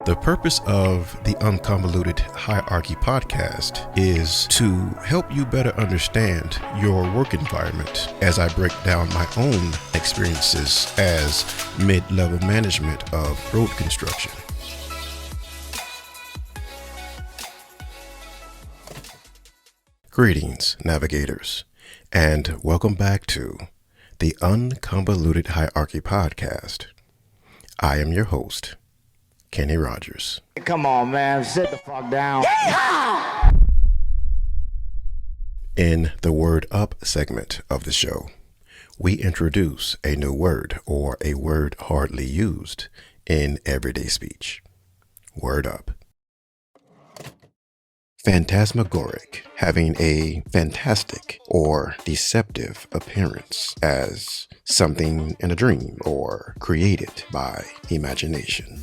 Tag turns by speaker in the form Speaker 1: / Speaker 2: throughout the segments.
Speaker 1: The purpose of the Un-convoluted Hierarchy Podcast is to help you better understand your work environment as I break down my own experiences as mid-level management of road construction. Greetings, navigators, and welcome back to the Un-convoluted Hierarchy Podcast. I am your host, Kenny Rogers.
Speaker 2: Come on, man. Sit the fuck down.
Speaker 1: Yeehaw! In the Word Up segment of the show, we introduce a new word or a word hardly used in everyday speech. Word up. Phantasmagoric, having a fantastic or deceptive appearance as something in a dream or created by imagination.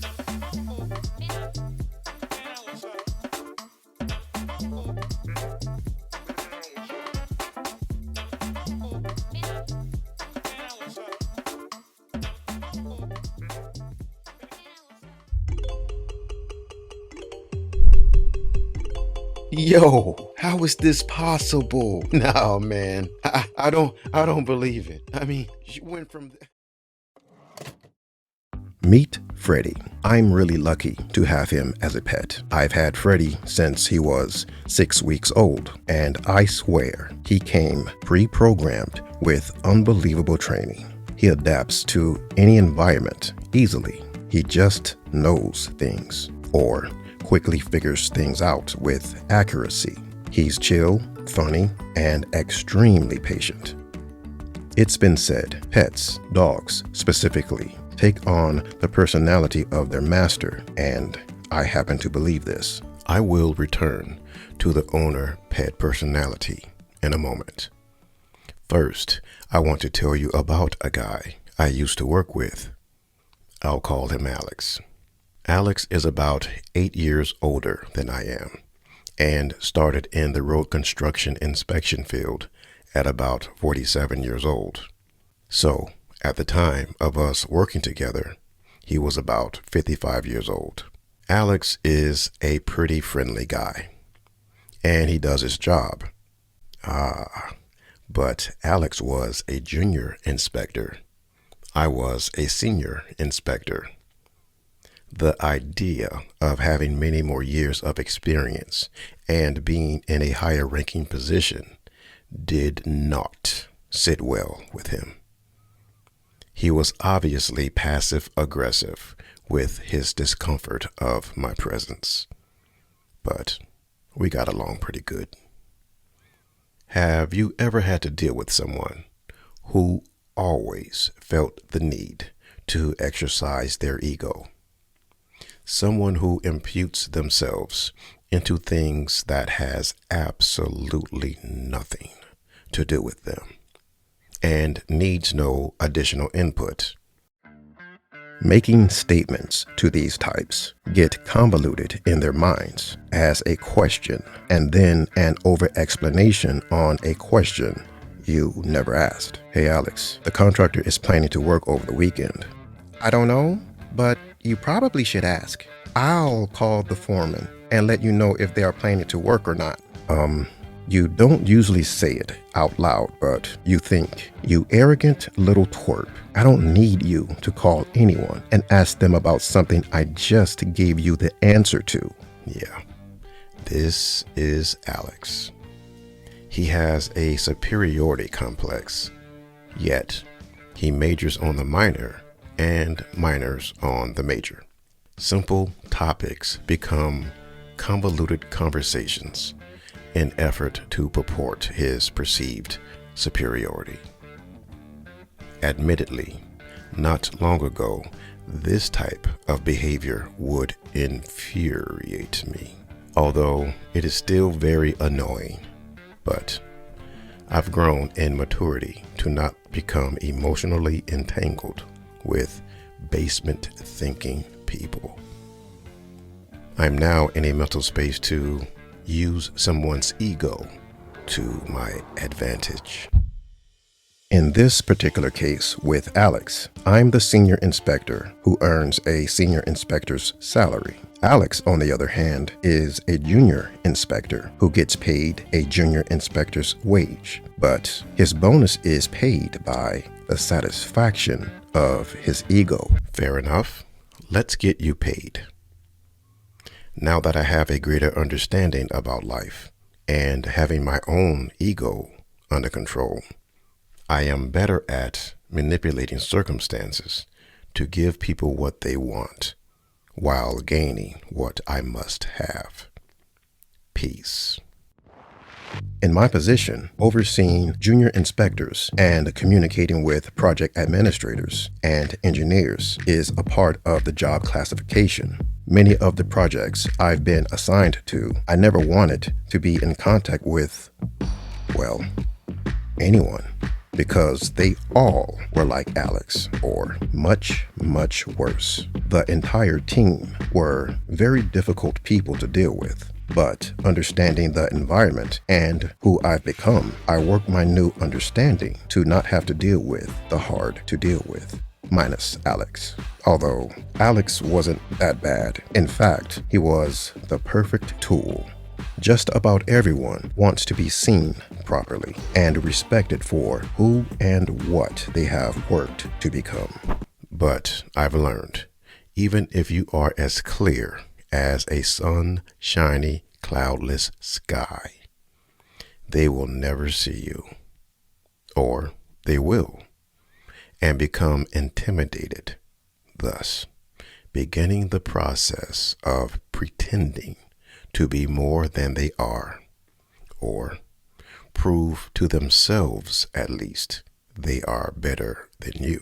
Speaker 1: Yo, how is this possible? No, man, I don't believe it. I mean, you went from... Meet Freddie. I'm really lucky to have him as a pet. I've had Freddie since he was 6 weeks old, and I swear he came pre-programmed with unbelievable training. He adapts to any environment easily. He just knows things, or quickly figures things out with accuracy. He's chill, funny, and extremely patient. It's been said, pets, dogs specifically, take on the personality of their master, and I happen to believe this. I will return to the owner-pet personality in a moment. First, I want to tell you about a guy I used to work with. I'll call him Alex. Alex is about 8 years older than I am and started in the road construction inspection field at about 47 years old. So, at the time of us working together, he was about 55 years old. Alex is a pretty friendly guy, and he does his job. But Alex was a junior inspector. I was a senior inspector. The idea of having many more years of experience and being in a higher ranking position did not sit well with him. He was obviously passive aggressive with his discomfort of my presence, but we got along pretty good. Have you ever had to deal with someone who always felt the need to exercise their ego? Someone who imputes themselves into things that has absolutely nothing to do with them and needs no additional input. Making statements to these types get convoluted in their minds as a question and then an over-explanation on a question you never asked. Hey Alex, the contractor is planning to work over the weekend. I don't know, but you probably should ask. I'll call the foreman and let you know if they are planning to work or not. You don't usually say it out loud, but you think, you arrogant little twerp. I don't need you to call anyone and ask them about something I just gave you the answer to. Yeah, this is Alex. He has a superiority complex, yet he majors on the minor and minors on the major. Simple topics become convoluted conversations in effort to purport his perceived superiority. Admittedly, not long ago, this type of behavior would infuriate me, although it is still very annoying. But I've grown in maturity to not become emotionally entangled with basement thinking people. I'm now in a mental space to use someone's ego to my advantage. In this particular case with Alex, I'm the senior inspector who earns a senior inspector's salary. Alex, on the other hand, is a junior inspector who gets paid a junior inspector's wage, but his bonus is paid by the satisfaction of his ego. Fair enough. Let's get you paid. Now that I have a greater understanding about life and having my own ego under control, I am better at manipulating circumstances to give people what they want while gaining what I must have: peace. In my position, overseeing junior inspectors and communicating with project administrators and engineers is a part of the job classification. Many of the projects I've been assigned to, I never wanted to be in contact with, well, anyone, because they all were like Alex, or much, much worse. The entire team were very difficult people to deal with. But understanding the environment and who I've become, I worked my new understanding to not have to deal with the hard to deal with, minus Alex. Although Alex wasn't that bad. In fact, he was the perfect tool. Just about everyone wants to be seen properly and respected for who and what they have worked to become. But I've learned, even if you are as clear as a sunshiny, cloudless sky, they will never see you. Or they will, and become intimidated, thus beginning the process of pretending to be more than they are, or prove to themselves at least they are better than you.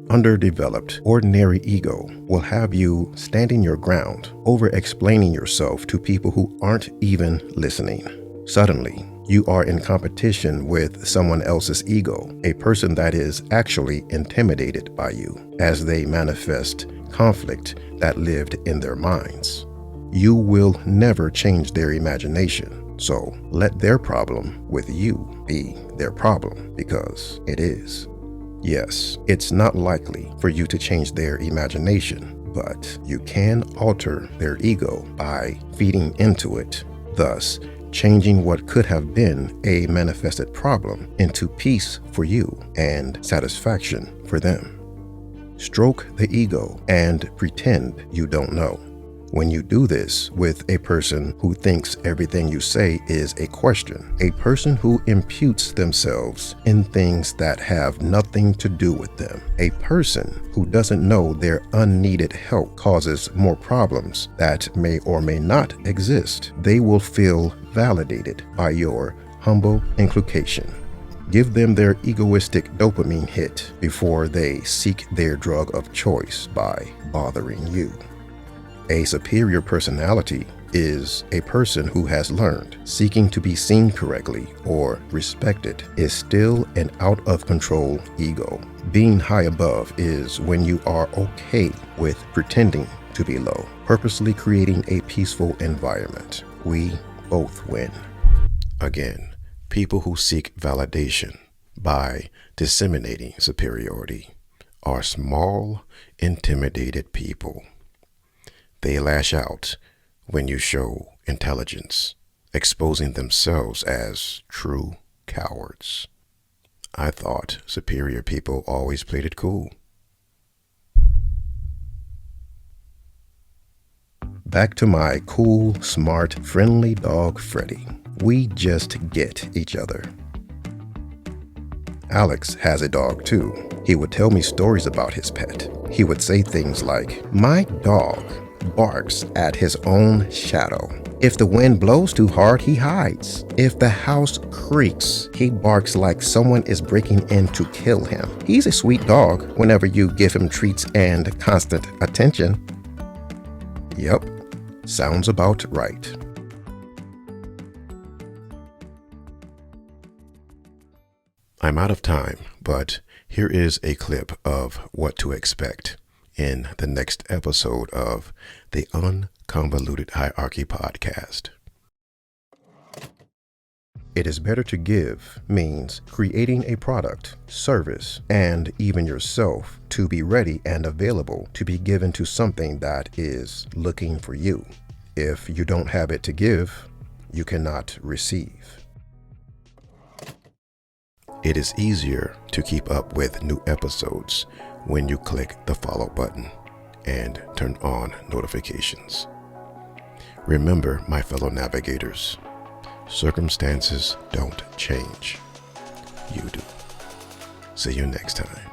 Speaker 1: Underdeveloped, ordinary ego will have you standing your ground, over-explaining yourself to people who aren't even listening. Suddenly, you are in competition with someone else's ego, a person that is actually intimidated by you, as they manifest conflict that lived in their minds. You will never change their imagination, so let their problem with you be their problem, because it is. Yes, it's not likely for you to change their imagination, but you can alter their ego by feeding into it, thus changing what could have been a manifested problem into peace for you and satisfaction for them. Stroke the ego and pretend you don't know. When you do this with a person who thinks everything you say is a question, a person who imputes themselves in things that have nothing to do with them, a person who doesn't know their unneeded help causes more problems that may or may not exist, they will feel validated by your humble inculcation. Give them their egoistic dopamine hit before they seek their drug of choice by bothering you. A superior personality is a person who has learned seeking to be seen correctly or respected is still an out-of-control ego. Being high above is when you are okay with pretending to be low, purposely creating a peaceful environment. We both win. Again, people who seek validation by disseminating superiority are small, intimidated people. They lash out when you show intelligence, exposing themselves as true cowards. I thought superior people always played it cool. Back to my cool, smart, friendly dog, Freddy. We just get each other. Alex has a dog too. He would tell me stories about his pet. He would say things like, "My dog barks at his own shadow. If the wind blows too hard, he hides. If the house creaks, he barks like someone is breaking in to kill him. He's a sweet dog whenever you give him treats and constant attention." Yep, sounds about right. I'm out of time, but here is a clip of what to expect in the next episode of the Un-convoluted Hierarchy Podcast. It is better to give means creating a product, service, and even yourself to be ready and available to be given to something that is looking for you. If you don't have it to give, you cannot receive. It is easier to keep up with new episodes when you click the follow button and turn on notifications. Remember, my fellow navigators, circumstances don't change. You do. See you next time.